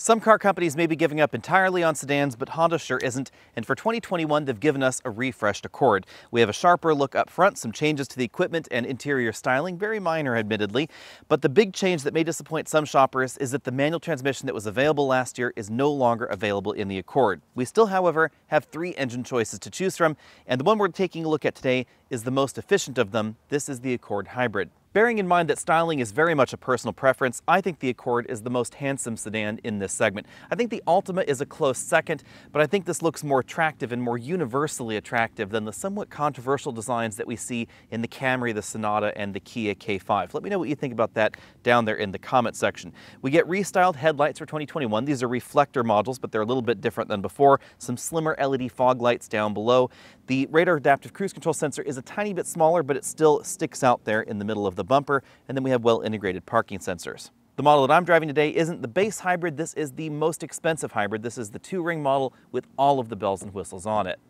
Some car companies may be giving up entirely on sedans, but Honda sure isn't, and for 2021 they've given us a refreshed Accord. We have a sharper look up front, some changes to the equipment and interior styling, very minor admittedly, but the big change that may disappoint some shoppers is that the manual transmission that was available last year is no longer available in the Accord. We still, however, have 3 engine choices to choose from, and the one we're taking a look at today is the most efficient of them. This is the Accord Hybrid. Bearing in mind that styling is very much a personal preference, I think the Accord is the most handsome sedan in this segment. I think the Altima is a close second, but I think this looks more attractive and more universally attractive than the somewhat controversial designs that we see in the Camry, the Sonata, and the Kia K5. Let me know what you think about that down there in the comment section. We get restyled headlights for 2021. These are reflector modules, but they're a little bit different than before. Some slimmer LED fog lights down below. The radar adaptive cruise control sensor is a tiny bit smaller, but it still sticks out there in the middle of the bumper, and then we have well-integrated parking sensors. The model that I'm driving today isn't the base hybrid, this is the most expensive hybrid. This is the 2-ring model with all of the bells and whistles on it.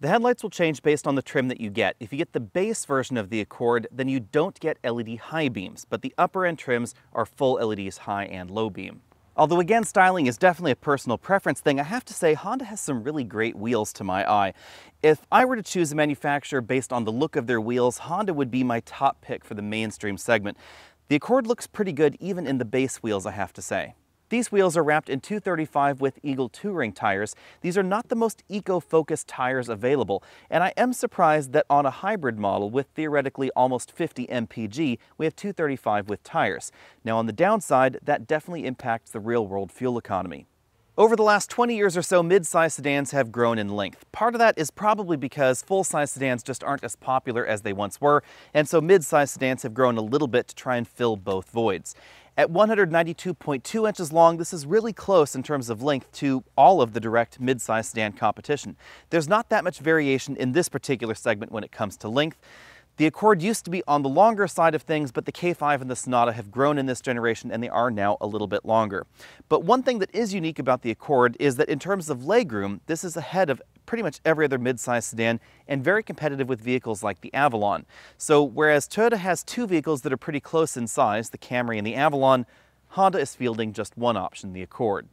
The headlights will change based on the trim that you get. If you get the base version of the Accord, then you don't get LED high beams, but the upper end trims are full LEDs high and low beam. Although again, styling is definitely a personal preference thing, I have to say Honda has some really great wheels to my eye. If I were to choose a manufacturer based on the look of their wheels, Honda would be my top pick for the mainstream segment. The Accord looks pretty good even in the base wheels, I have to say. These wheels are wrapped in 235 with Eagle 2-ring tires. These are not the most eco-focused tires available, and I am surprised that on a hybrid model with theoretically almost 50 mpg, we have 235 with tires. Now on the downside, that definitely impacts the real-world fuel economy. Over the last 20 years or so, mid-size sedans have grown in length. Part of that is probably because full-size sedans just aren't as popular as they once were, and so mid-size sedans have grown a little bit to try and fill both voids. At 192.2 inches long, this is really close in terms of length to all of the direct mid-size sedan competition. There's not that much variation in this particular segment when it comes to length. The Accord used to be on the longer side of things, but the K5 and the Sonata have grown in this generation and they are now a little bit longer. But one thing that is unique about the Accord is that in terms of legroom, this is ahead of pretty much every other mid-size sedan and very competitive with vehicles like the Avalon. So whereas Toyota has 2 vehicles that are pretty close in size, the Camry and the Avalon, Honda is fielding just one option, the Accord.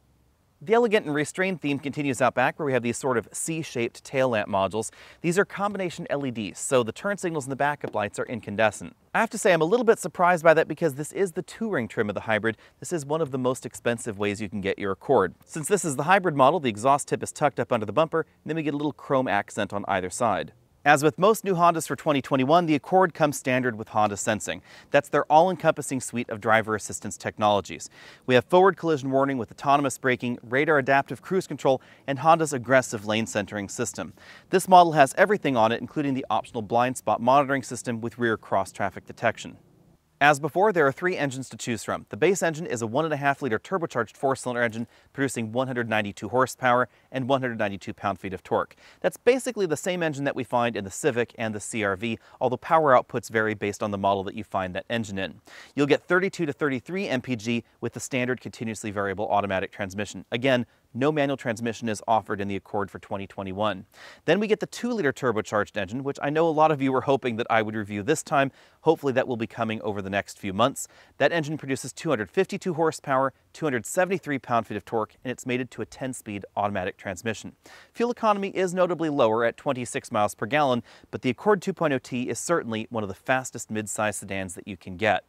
The elegant and restrained theme continues out back where we have these sort of C-shaped tail lamp modules. These are combination LEDs, so the turn signals and the backup lights are incandescent. I have to say I'm a little bit surprised by that because this is the 2-ring trim of the hybrid. This is one of the most expensive ways you can get your Accord. Since this is the hybrid model, the exhaust tip is tucked up under the bumper, and then we get a little chrome accent on either side. As with most new Hondas for 2021, the Accord comes standard with Honda Sensing. That's their all-encompassing suite of driver assistance technologies. We have forward collision warning with autonomous braking, radar adaptive cruise control, and Honda's aggressive lane centering system. This model has everything on it, including the optional blind spot monitoring system with rear cross-traffic detection. As before, there are 3 engines to choose from. The base engine is a 1.5-liter turbocharged 4-cylinder engine producing 192 horsepower and 192 pound-feet of torque. That's basically the same engine that we find in the Civic and the CR-V, although power outputs vary based on the model that you find that engine in. You'll get 32 to 33 mpg with the standard continuously variable automatic transmission. Again, no manual transmission is offered in the Accord for 2021. Then we get the 2-liter turbocharged engine, which I know a lot of you were hoping that I would review this time. Hopefully that will be coming over the next few months. That engine produces 252 horsepower, 273 pound-feet of torque, and it's mated to a 10-speed automatic transmission. Fuel economy is notably lower at 26 miles per gallon, but the Accord 2.0T is certainly one of the fastest mid-size sedans that you can get.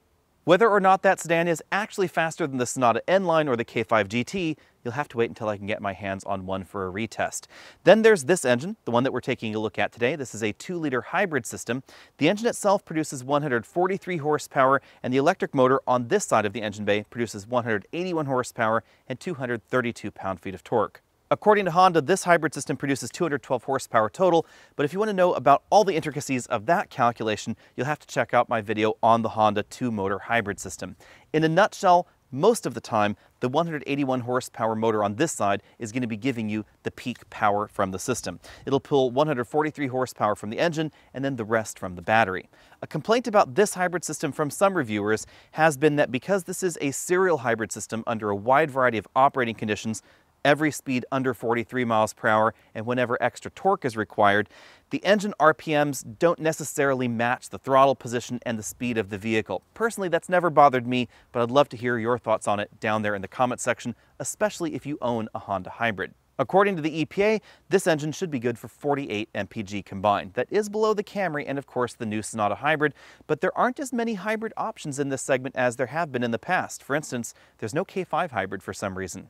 Whether or not that sedan is actually faster than the Sonata N-Line or the K5 GT, you'll have to wait until I can get my hands on one for a retest. Then there's this engine, the one that we're taking a look at today. This is a 2-liter hybrid system. The engine itself produces 143 horsepower, and the electric motor on this side of the engine bay produces 181 horsepower and 232 pound-feet of torque. According to Honda, this hybrid system produces 212 horsepower total, but if you want to know about all the intricacies of that calculation, you'll have to check out my video on the Honda 2-motor hybrid system. In a nutshell, most of the time, the 181 horsepower motor on this side is going to be giving you the peak power from the system. It'll pull 143 horsepower from the engine and then the rest from the battery. A complaint about this hybrid system from some reviewers has been that because this is a serial hybrid system under a wide variety of operating conditions, every speed under 43 miles per hour and whenever extra torque is required. The engine RPMs don't necessarily match the throttle position and the speed of the vehicle. Personally, that's never bothered me, but I'd love to hear your thoughts on it down there in the comment section, especially if you own a Honda hybrid. According to the EPA, this engine should be good for 48 mpg combined. That is below the Camry and of course the new Sonata hybrid, but there aren't as many hybrid options in this segment as there have been in the past. For instance, there's no K5 hybrid for some reason.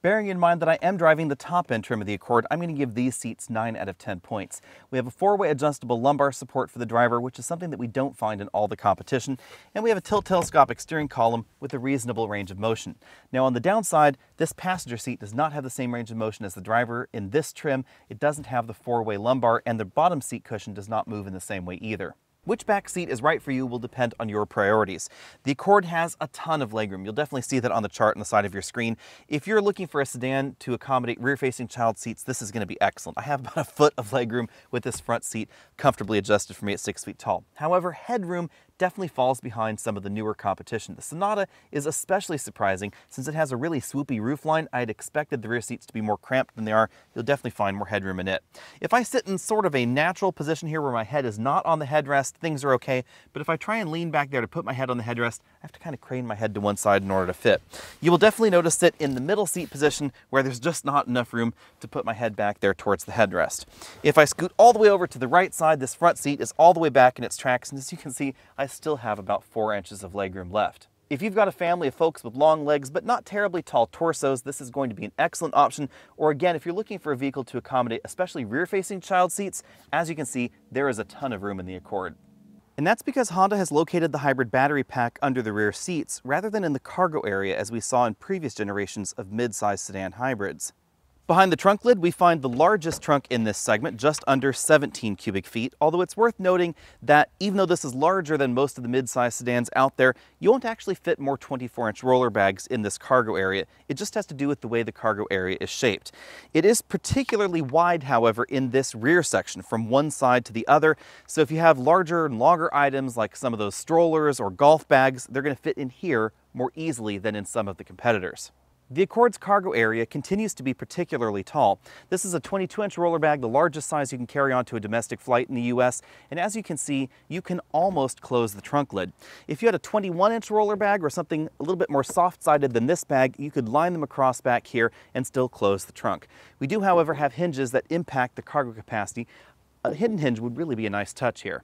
Bearing in mind that I am driving the top-end trim of the Accord, I'm going to give these seats 9 out of 10 points. We have a 4-way adjustable lumbar support for the driver, which is something that we don't find in all the competition, and we have a tilt-telescopic steering column with a reasonable range of motion. Now on the downside, this passenger seat does not have the same range of motion as the driver. In this trim, it doesn't have the 4-way lumbar, and the bottom seat cushion does not move in the same way either. Which back seat is right for you will depend on your priorities. The Accord has a ton of legroom. You'll definitely see that on the chart on the side of your screen. If you're looking for a sedan to accommodate rear-facing child seats, this is going to be excellent. I have about a foot of legroom with this front seat comfortably adjusted for me at 6 feet tall. However, headroom definitely falls behind some of the newer competition. The Sonata is especially surprising since it has a really swoopy roofline. I had expected the rear seats to be more cramped than they are. You'll definitely find more headroom in it. If I sit in sort of a natural position here where my head is not on the headrest, things are okay. But if I try and lean back there to put my head on the headrest, I have to kind of crane my head to one side in order to fit. You will definitely notice that in the middle seat position where there's just not enough room to put my head back there towards the headrest. If I scoot all the way over to the right side, this front seat is all the way back in its tracks, and as you can see, I still have about 4 inches of legroom left. If you've got a family of folks with long legs but not terribly tall torsos, this is going to be an excellent option. Or again, if you're looking for a vehicle to accommodate especially rear-facing child seats, as you can see, there is a ton of room in the Accord. And that's because Honda has located the hybrid battery pack under the rear seats rather than in the cargo area as we saw in previous generations of mid-size sedan hybrids. Behind the trunk lid, we find the largest trunk in this segment, just under 17 cubic feet, although it's worth noting that even though this is larger than most of the mid-size sedans out there, you won't actually fit more 24-inch roller bags in this cargo area. It just has to do with the way the cargo area is shaped. It is particularly wide, however, in this rear section from one side to the other, so if you have larger and longer items like some of those strollers or golf bags, they're going to fit in here more easily than in some of the competitors. The Accord's cargo area continues to be particularly tall. This is a 22-inch roller bag, the largest size you can carry onto a domestic flight in the US, and as you can see, you can almost close the trunk lid. If you had a 21-inch roller bag or something a little bit more soft-sided than this bag, you could line them across back here and still close the trunk. We do, however, have hinges that impact the cargo capacity. A hidden hinge would really be a nice touch here.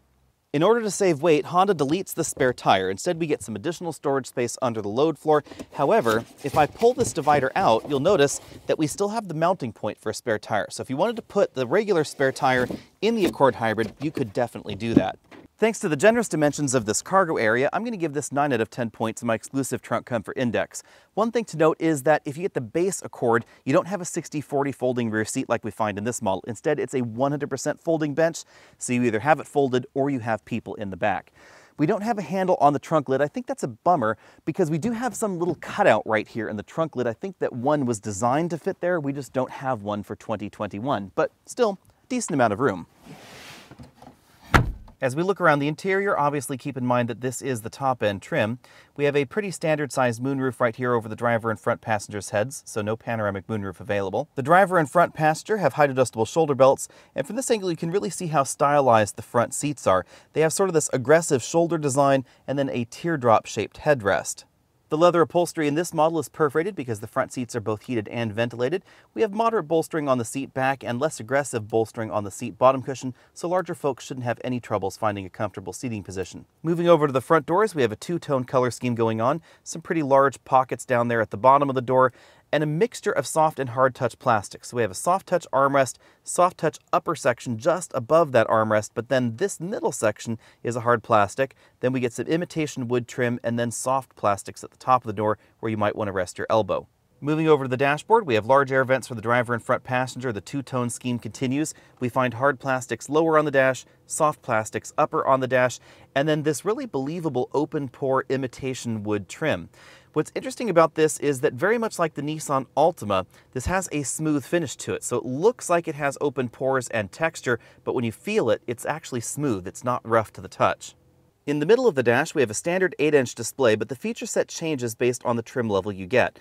In order to save weight, Honda deletes the spare tire. Instead, we get some additional storage space under the load floor. However, if I pull this divider out, you'll notice that we still have the mounting point for a spare tire. So if you wanted to put the regular spare tire in the Accord Hybrid, you could definitely do that. Thanks to the generous dimensions of this cargo area, I'm going to give this 9 out of 10 points in my exclusive Trunk Comfort Index. One thing to note is that if you get the base Accord, you don't have a 60-40 folding rear seat like we find in this model. Instead, it's a 100% folding bench, so you either have it folded or you have people in the back. We don't have a handle on the trunk lid. I think that's a bummer because we do have some little cutout right here in the trunk lid. I think that one was designed to fit there. We just don't have one for 2021, but still, a decent amount of room. As we look around the interior, obviously keep in mind that this is the top-end trim. We have a pretty standard-sized moonroof right here over the driver and front passengers' heads, so no panoramic moonroof available. The driver and front passenger have height-adjustable shoulder belts, and from this angle you can really see how stylized the front seats are. They have sort of this aggressive shoulder design and then a teardrop-shaped headrest. The leather upholstery in this model is perforated because the front seats are both heated and ventilated. We have moderate bolstering on the seat back and less aggressive bolstering on the seat bottom cushion, so larger folks shouldn't have any troubles finding a comfortable seating position. Moving over to the front doors, we have a two-tone color scheme going on, some pretty large pockets down there at the bottom of the door, and a mixture of soft and hard touch plastics. So we have a soft touch armrest, soft touch upper section just above that armrest, but then this middle section is a hard plastic. Then we get some imitation wood trim and then soft plastics at the top of the door where you might want to rest your elbow. Moving over to the dashboard, we have large air vents for the driver and front passenger. The two-tone scheme continues. We find hard plastics lower on the dash, soft plastics upper on the dash, and then this really believable open pore imitation wood trim. What's interesting about this is that very much like the Nissan Altima, this has a smooth finish to it. So it looks like it has open pores and texture, but when you feel it, it's actually smooth. It's not rough to the touch. In the middle of the dash, we have a standard 8-inch display, but the feature set changes based on the trim level you get.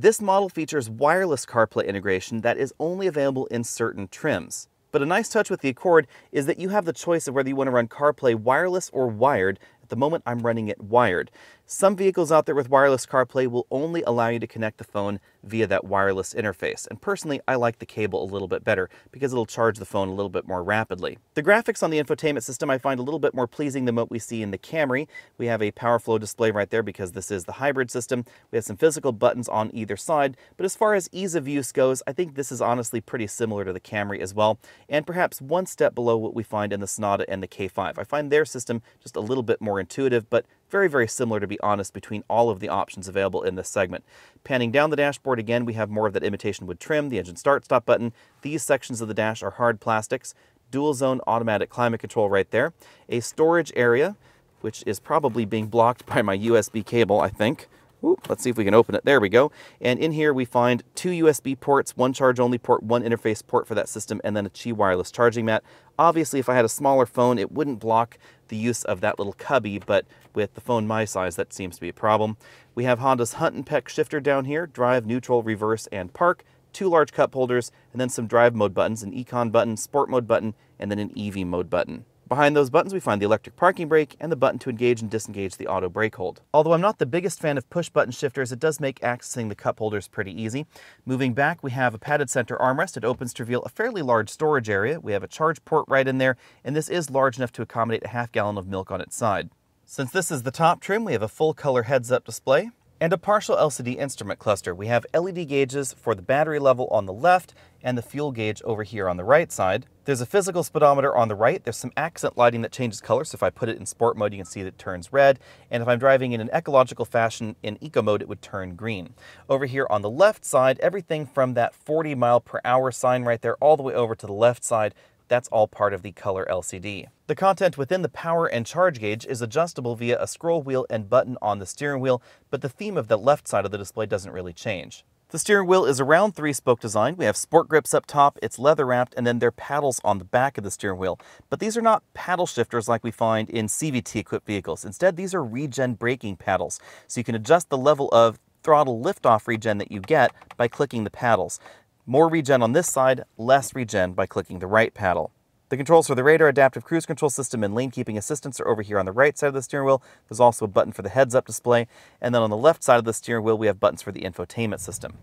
This model features wireless CarPlay integration that is only available in certain trims. But a nice touch with the Accord is that you have the choice of whether you want to run CarPlay wireless or wired. At the moment, I'm running it wired. Some vehicles out there with wireless CarPlay will only allow you to connect the phone via that wireless interface. And personally, I like the cable a little bit better because it'll charge the phone a little bit more rapidly. The graphics on the infotainment system I find a little bit more pleasing than what we see in the Camry. We have a PowerFlow display right there because this is the hybrid system. We have some physical buttons on either side, but as far as ease of use goes, I think this is honestly pretty similar to the Camry as well, and perhaps one step below what we find in the Sonata and the K5. I find their system just a little bit more intuitive, but very, very similar, to be honest, between all of the options available in this segment. Panning down the dashboard again, we have more of that imitation wood trim, the engine start-stop button. These sections of the dash are hard plastics. Dual zone automatic climate control right there. A storage area, which is probably being blocked by my USB cable, I think. Ooh, let's see if we can open it. There we go. And in here we find 2 USB ports, 1 charge-only port, 1 interface port for that system, and then a Qi wireless charging mat. Obviously, if I had a smaller phone, it wouldn't block the use of that little cubby, but with the phone my size, that seems to be a problem. We have Honda's Hunt and Peck shifter down here, drive, neutral, reverse, and park, 2 large cup holders, and then some drive mode buttons, an econ button, sport mode button, and then an EV mode button. Behind those buttons, we find the electric parking brake and the button to engage and disengage the auto brake hold. Although I'm not the biggest fan of push-button shifters, it does make accessing the cup holders pretty easy. Moving back, we have a padded center armrest. It opens to reveal a fairly large storage area. We have a charge port right in there, and this is large enough to accommodate a half gallon of milk on its side. Since this is the top trim, we have a full-color heads-up display and a partial LCD instrument cluster. We have LED gauges for the battery level on the left and the fuel gauge over here on the right side. There's a physical speedometer on the right. There's some accent lighting that changes color, so if I put it in sport mode, you can see that it turns red, and if I'm driving in an ecological fashion in eco mode, it would turn green. Over here on the left side, everything from that 40 mile per hour sign right there all the way over to the left side, that's all part of the color LCD. The content within the power and charge gauge is adjustable via a scroll wheel and button on the steering wheel, but the theme of the left side of the display doesn't really change. The steering wheel is a round 3-spoke design. We have sport grips up top, it's leather wrapped, and then there are paddles on the back of the steering wheel. But these are not paddle shifters like we find in CVT-equipped vehicles. Instead, these are regen braking paddles, so you can adjust the level of throttle liftoff regen that you get by clicking the paddles. More regen on this side, less regen by clicking the right paddle. The controls for the radar, adaptive cruise control system, and lane keeping assistance are over here on the right side of the steering wheel. There's also a button for the heads-up display. And then on the left side of the steering wheel, we have buttons for the infotainment system.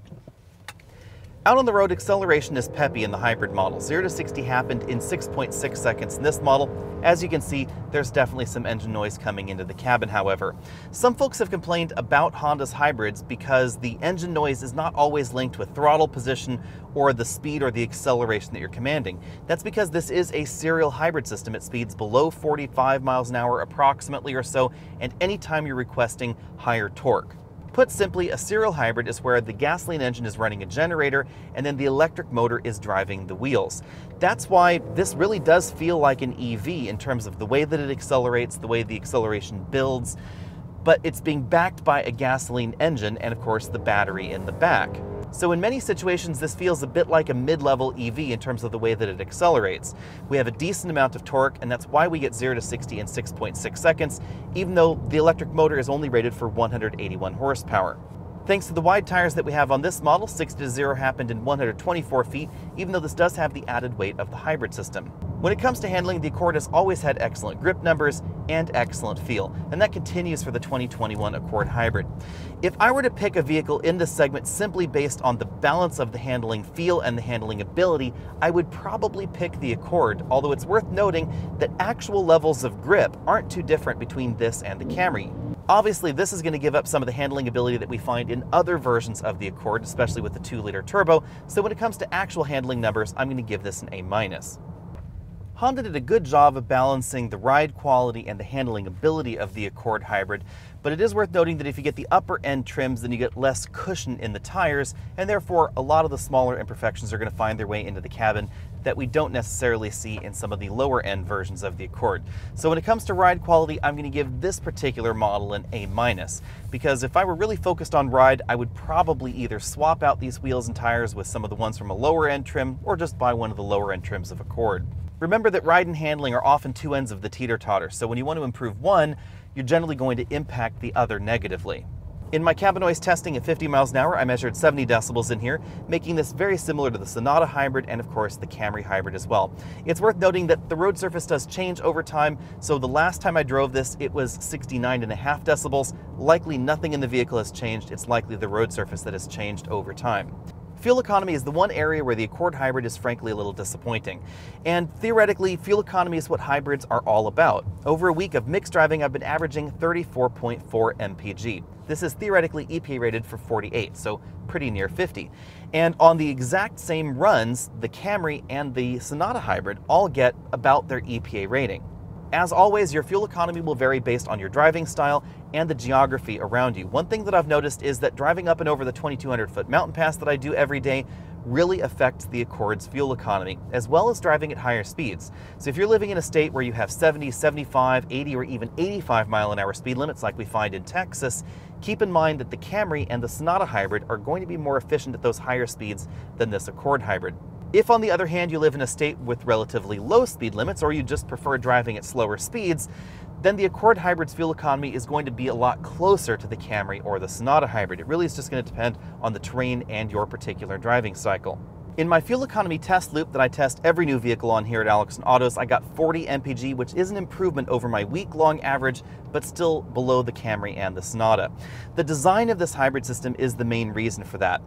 Out on the road, acceleration is peppy in the hybrid model. 0 to 60 happened in 6.6 seconds in this model. As you can see, there's definitely some engine noise coming into the cabin, however. Some folks have complained about Honda's hybrids because the engine noise is not always linked with throttle position or the speed or the acceleration that you're commanding. That's because this is a serial hybrid system. It speeds below 45 miles an hour approximately or so, and anytime you're requesting higher torque. Put simply, a serial hybrid is where the gasoline engine is running a generator and then the electric motor is driving the wheels. That's why this really does feel like an EV in terms of the way that it accelerates, the way the acceleration builds, but it's being backed by a gasoline engine and of course the battery in the back. So in many situations, this feels a bit like a mid-level EV in terms of the way that it accelerates. We have a decent amount of torque, and that's why we get 0 to 60 in 6.6 seconds, even though the electric motor is only rated for 181 horsepower. Thanks to the wide tires that we have on this model, 60 to 0 happened in 124 feet, even though this does have the added weight of the hybrid system. When it comes to handling, the Accord has always had excellent grip numbers and excellent feel, and that continues for the 2021 Accord Hybrid. If I were to pick a vehicle in this segment simply based on the balance of the handling feel and the handling ability, I would probably pick the Accord, although it's worth noting that actual levels of grip aren't too different between this and the Camry. Obviously, this is going to give up some of the handling ability that we find in other versions of the Accord, especially with the 2-liter turbo, so when it comes to actual handling numbers, I'm going to give this an A-. Honda did a good job of balancing the ride quality and the handling ability of the Accord Hybrid, but it is worth noting that if you get the upper end trims, then you get less cushion in the tires, and therefore a lot of the smaller imperfections are going to find their way into the cabin that we don't necessarily see in some of the lower end versions of the Accord. So when it comes to ride quality, I'm going to give this particular model an A-, because if I were really focused on ride, I would probably either swap out these wheels and tires with some of the ones from a lower end trim, or just buy one of the lower end trims of Accord. Remember that ride and handling are often two ends of the teeter-totter, so when you want to improve one, you're generally going to impact the other negatively. In my cabin noise testing at 50 miles an hour, I measured 70 decibels in here, making this very similar to the Sonata Hybrid and of course the Camry Hybrid as well. It's worth noting that the road surface does change over time, so the last time I drove this it was 69.5 decibels. Likely nothing in the vehicle has changed, it's likely the road surface that has changed over time. Fuel economy is the one area where the Accord Hybrid is frankly a little disappointing. And theoretically, fuel economy is what hybrids are all about. Over a week of mixed driving, I've been averaging 34.4 mpg. This is theoretically EPA rated for 48, so pretty near 50. And on the exact same runs, the Camry and the Sonata Hybrid all get about their EPA rating. As always, your fuel economy will vary based on your driving style and the geography around you. One thing that I've noticed is that driving up and over the 2,200-foot mountain pass that I do every day really affects the Accord's fuel economy, as well as driving at higher speeds. So if you're living in a state where you have 70, 75, 80, or even 85 mile-an-hour speed limits like we find in Texas, keep in mind that the Camry and the Sonata Hybrid are going to be more efficient at those higher speeds than this Accord Hybrid. If, on the other hand, you live in a state with relatively low speed limits, or you just prefer driving at slower speeds, then the Accord Hybrid's fuel economy is going to be a lot closer to the Camry or the Sonata Hybrid. It really is just going to depend on the terrain and your particular driving cycle. In my fuel economy test loop that I test every new vehicle on here at Alex & Autos, I got 40 mpg, which is an improvement over my week-long average, but still below the Camry and the Sonata. The design of this hybrid system is the main reason for that.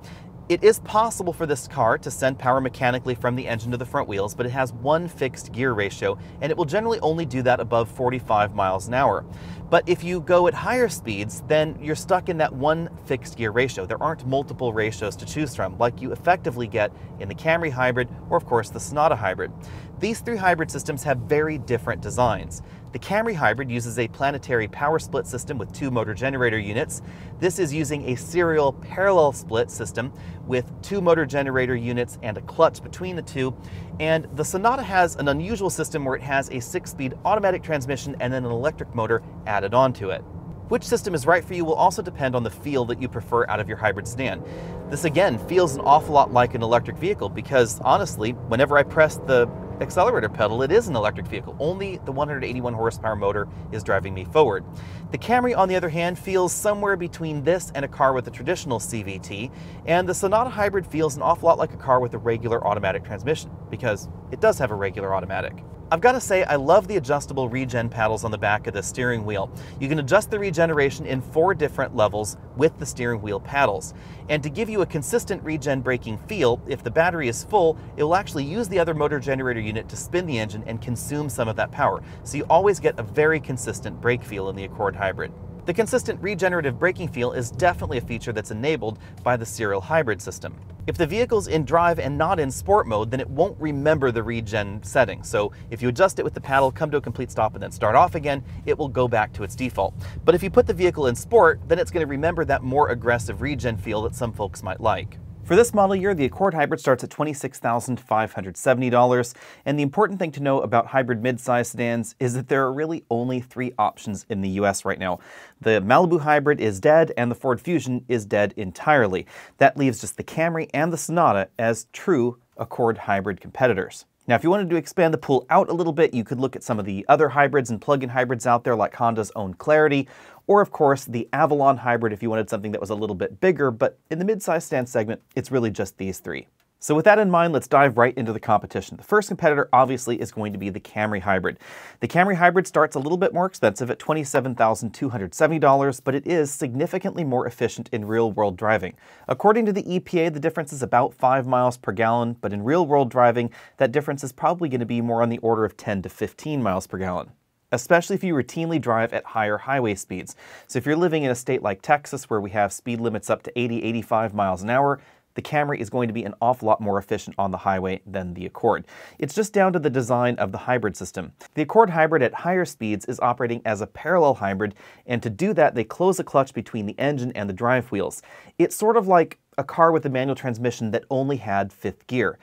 It is possible for this car to send power mechanically from the engine to the front wheels, but it has one fixed gear ratio, and it will generally only do that above 45 miles an hour. But if you go at higher speeds, then you're stuck in that one fixed gear ratio. There aren't multiple ratios to choose from, like you effectively get in the Camry Hybrid or, of course, the Sonata Hybrid. These three hybrid systems have very different designs. The Camry Hybrid uses a planetary power split system with 2 motor generator units. This is using a serial parallel split system with 2 motor generator units and a clutch between the two. And the Sonata has an unusual system where it has a 6-speed automatic transmission and then an electric motor added onto it. Which system is right for you will also depend on the feel that you prefer out of your hybrid sedan. This again feels an awful lot like an electric vehicle because honestly, whenever I press the accelerator pedal, it is an electric vehicle. Only the 181 horsepower motor is driving me forward. The Camry, on the other hand, feels somewhere between this and a car with a traditional CVT, and the Sonata Hybrid feels an awful lot like a car with a regular automatic transmission, because it does have a regular automatic. I've got to say, I love the adjustable regen paddles on the back of the steering wheel. You can adjust the regeneration in 4 different levels with the steering wheel paddles. And to give you a consistent regen braking feel, if the battery is full, it will actually use the other motor generator unit to spin the engine and consume some of that power. So you always get a very consistent brake feel in the Accord Hybrid. The consistent regenerative braking feel is definitely a feature that's enabled by the serial hybrid system. If the vehicle's in drive and not in sport mode, then it won't remember the regen setting. So if you adjust it with the paddle, come to a complete stop and then start off again, it will go back to its default. But if you put the vehicle in sport, then it's going to remember that more aggressive regen feel that some folks might like. For this model year, the Accord Hybrid starts at $26,570, and the important thing to know about hybrid midsize sedans is that there are really only 3 options in the US right now. The Malibu Hybrid is dead, and the Ford Fusion is dead entirely. That leaves just the Camry and the Sonata as true Accord Hybrid competitors. Now, if you wanted to expand the pool out a little bit, you could look at some of the other hybrids and plug-in hybrids out there like Honda's own Clarity, or of course the Avalon Hybrid if you wanted something that was a little bit bigger, but in the mid-size sedan segment, it's really just these 3. So with that in mind, let's dive right into the competition. The first competitor obviously is going to be the Camry Hybrid. The Camry Hybrid starts a little bit more expensive at $27,270, but it is significantly more efficient in real-world driving. According to the EPA, the difference is about 5 miles per gallon, but in real-world driving, that difference is probably going to be more on the order of 10 to 15 miles per gallon, especially if you routinely drive at higher highway speeds. So if you're living in a state like Texas where we have speed limits up to 80, 85 miles an hour, the Camry is going to be an awful lot more efficient on the highway than the Accord. It's just down to the design of the hybrid system. The Accord Hybrid at higher speeds is operating as a parallel hybrid, and to do that, they close a clutch between the engine and the drive wheels. It's sort of like a car with a manual transmission that only had 5th gear.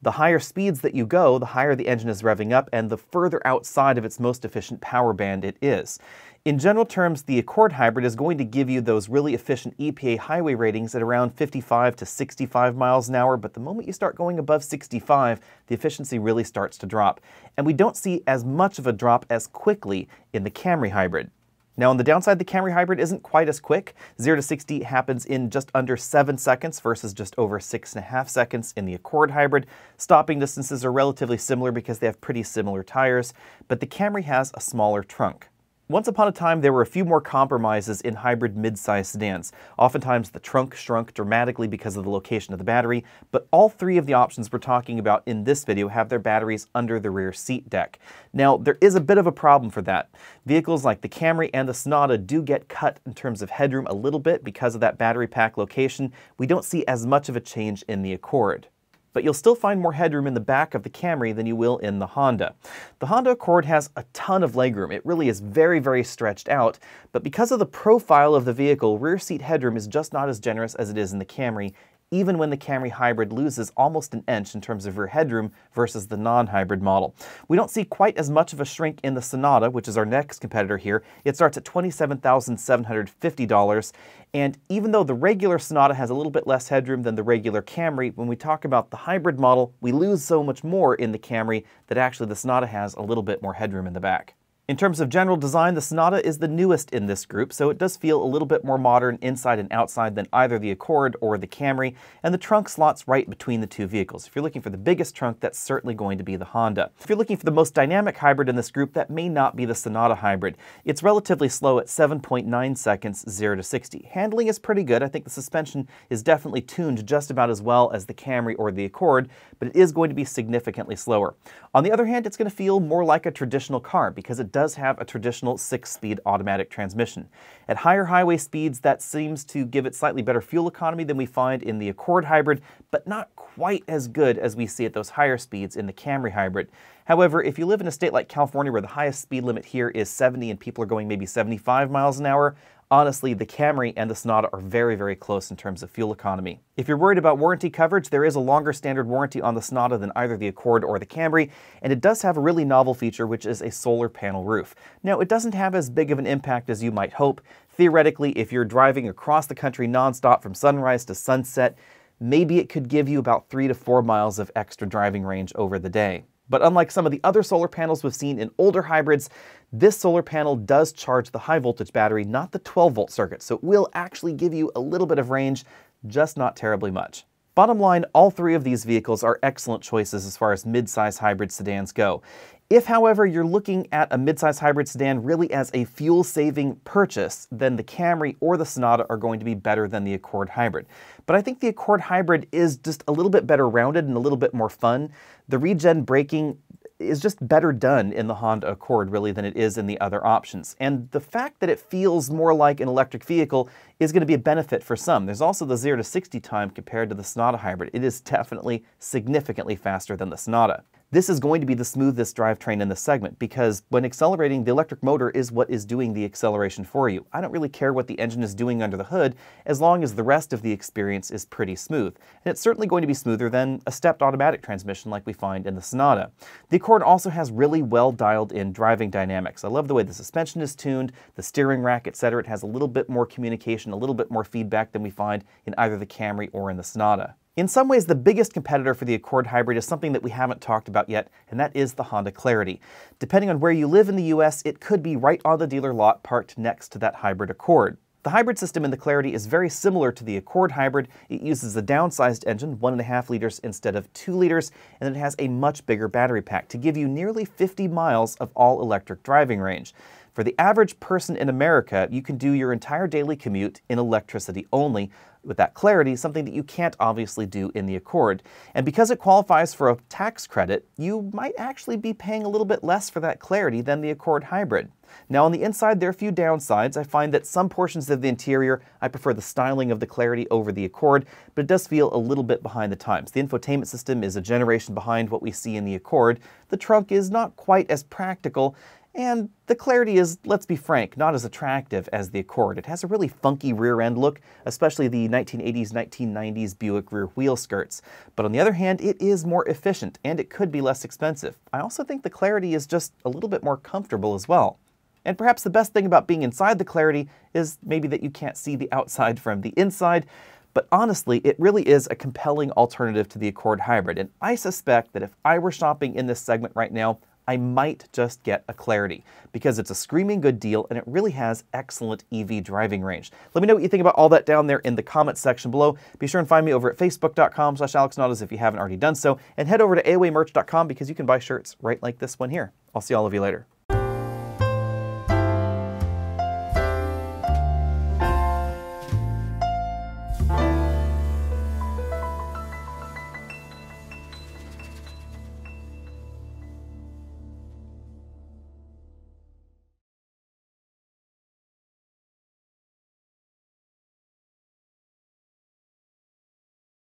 The higher speeds that you go, the higher the engine is revving up and the further outside of its most efficient power band it is. In general terms, the Accord Hybrid is going to give you those really efficient EPA highway ratings at around 55 to 65 miles an hour, but the moment you start going above 65, the efficiency really starts to drop. And we don't see as much of a drop as quickly in the Camry Hybrid. Now on the downside, the Camry Hybrid isn't quite as quick. 0 to 60 happens in just under 7 seconds versus just over 6.5 seconds in the Accord Hybrid. Stopping distances are relatively similar because they have pretty similar tires, but the Camry has a smaller trunk. Once upon a time, there were a few more compromises in hybrid mid-size sedans. Oftentimes, the trunk shrunk dramatically because of the location of the battery, but all three of the options we're talking about in this video have their batteries under the rear seat deck. Now, there is a bit of a problem for that. Vehicles like the Camry and the Sonata do get cut in terms of headroom a little bit because of that battery pack location. We don't see as much of a change in the Accord. But you'll still find more headroom in the back of the Camry than you will in the Honda. The Honda Accord has a ton of legroom. It really is very, very stretched out, but because of the profile of the vehicle, rear seat headroom is just not as generous as it is in the Camry, even when the Camry Hybrid loses almost an inch in terms of rear headroom versus the non-hybrid model. We don't see quite as much of a shrink in the Sonata, which is our next competitor here. It starts at $27,750, and even though the regular Sonata has a little bit less headroom than the regular Camry, when we talk about the hybrid model, we lose so much more in the Camry that actually the Sonata has a little bit more headroom in the back. In terms of general design, the Sonata is the newest in this group, so it does feel a little bit more modern inside and outside than either the Accord or the Camry, and the trunk slots right between the two vehicles. If you're looking for the biggest trunk, that's certainly going to be the Honda. If you're looking for the most dynamic hybrid in this group, that may not be the Sonata Hybrid. It's relatively slow at 7.9 seconds 0 to 60. Handling is pretty good. I think the suspension is definitely tuned just about as well as the Camry or the Accord, but it is going to be significantly slower. On the other hand, it's going to feel more like a traditional car because it does have a traditional 6-speed automatic transmission. At higher highway speeds, that seems to give it slightly better fuel economy than we find in the Accord Hybrid, but not quite as good as we see at those higher speeds in the Camry Hybrid. However, if you live in a state like California where the highest speed limit here is 70 and people are going maybe 75 miles an hour, honestly, the Camry and the Sonata are very, very close in terms of fuel economy. If you're worried about warranty coverage, there is a longer standard warranty on the Sonata than either the Accord or the Camry, and it does have a really novel feature, which is a solar panel roof. Now, it doesn't have as big of an impact as you might hope. Theoretically, if you're driving across the country nonstop from sunrise to sunset, maybe it could give you about 3 to 4 miles of extra driving range over the day. But unlike some of the other solar panels we've seen in older hybrids, this solar panel does charge the high voltage battery, not the 12-volt circuit, so it will actually give you a little bit of range, just not terribly much. Bottom line, all three of these vehicles are excellent choices as far as mid-size hybrid sedans go. If, however, you're looking at a mid-size hybrid sedan really as a fuel-saving purchase, then the Camry or the Sonata are going to be better than the Accord Hybrid. But I think the Accord Hybrid is just a little bit better rounded and a little bit more fun. The regen braking is just better done in the Honda Accord really than it is in the other options. And the fact that it feels more like an electric vehicle is going to be a benefit for some. There's also the 0 to 60 time compared to the Sonata Hybrid. It is definitely significantly faster than the Sonata. This is going to be the smoothest drivetrain in the segment because when accelerating, the electric motor is what is doing the acceleration for you. I don't really care what the engine is doing under the hood as long as the rest of the experience is pretty smooth. And it's certainly going to be smoother than a stepped automatic transmission like we find in the Sonata. The Accord also has really well dialed in driving dynamics. I love the way the suspension is tuned, the steering rack, etc. It has a little bit more communication, a little bit more feedback than we find in either the Camry or in the Sonata. In some ways, the biggest competitor for the Accord Hybrid is something that we haven't talked about yet, and that is the Honda Clarity. Depending on where you live in the US, it could be right on the dealer lot parked next to that hybrid Accord. The hybrid system in the Clarity is very similar to the Accord Hybrid. It uses a downsized engine, 1.5 liters instead of 2 liters, and it has a much bigger battery pack to give you nearly 50 miles of all-electric driving range. For the average person in America, you can do your entire daily commute in electricity only. With that Clarity, something that you can't obviously do in the Accord. And because it qualifies for a tax credit, you might actually be paying a little bit less for that Clarity than the Accord Hybrid. Now on the inside, there are a few downsides. I find that some portions of the interior, I prefer the styling of the Clarity over the Accord, but it does feel a little bit behind the times. The infotainment system is a generation behind what we see in the Accord. The trunk is not quite as practical, and the Clarity is, let's be frank, not as attractive as the Accord. It has a really funky rear end look, especially the 1980s, 1990s Buick rear wheel skirts. But on the other hand, it is more efficient, and it could be less expensive. I also think the Clarity is just a little bit more comfortable as well. And perhaps the best thing about being inside the Clarity is maybe that you can't see the outside from the inside, but honestly, it really is a compelling alternative to the Accord Hybrid. And I suspect that if I were shopping in this segment right now, I might just get a Clarity because it's a screaming good deal and it really has excellent EV driving range. Let me know what you think about all that down there in the comments section below. Be sure and find me over at facebook.com/AlexNautas if you haven't already done so, and head over to AOAmerch.com because you can buy shirts right like this one here. I'll see all of you later.